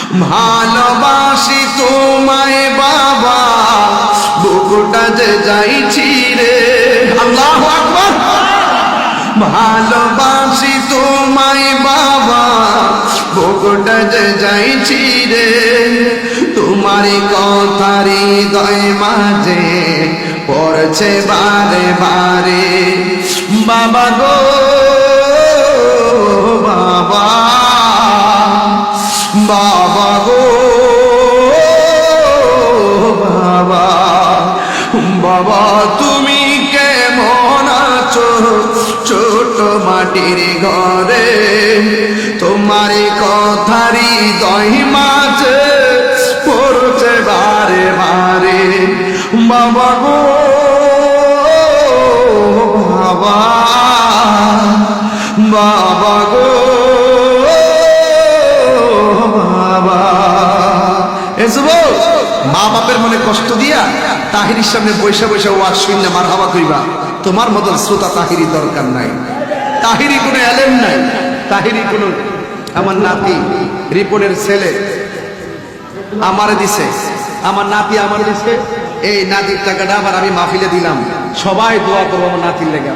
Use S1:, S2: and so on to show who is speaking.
S1: ভালোবাসি তোমায় বাবা, বুকটা যে যাইছি রে। আল্লাহু আকবার। ভালোবাসি তোমায় বাবা, বুকটা যে যাইছি রে। তোমারই কথা হৃদয় মাঝে পড়ছে বারে বারে। বাবা গো বাবা, বাবা গো বাবা, বাবা তুমি কেমন আছো ছোট মাটির ঘরে? তোমার কথা হৃদয় মাঝে পড়ছে বারে বারে। বাবা গো বাবা, বাবা গো বাবা। মা বাপের মনে কষ্ট দিয়া তাহিরির সামনে বৈশা বৈশা ওয়াজ শুনলে মারহাবা কইবা। তোমার মতন শ্রোতা তাহিরি দরকার নাই। তাহিরি কোনো এলেম নাই, তাহিরি কোনো। আমার নাতি রিপনের ছেলে আমারে দিছে, আমার নাতি আমার দিছে। এই নাতির টাকাটা আবার আমি মাহফিলে দিলাম। সবাই দোয়া করবো আমার নাতির লেগে।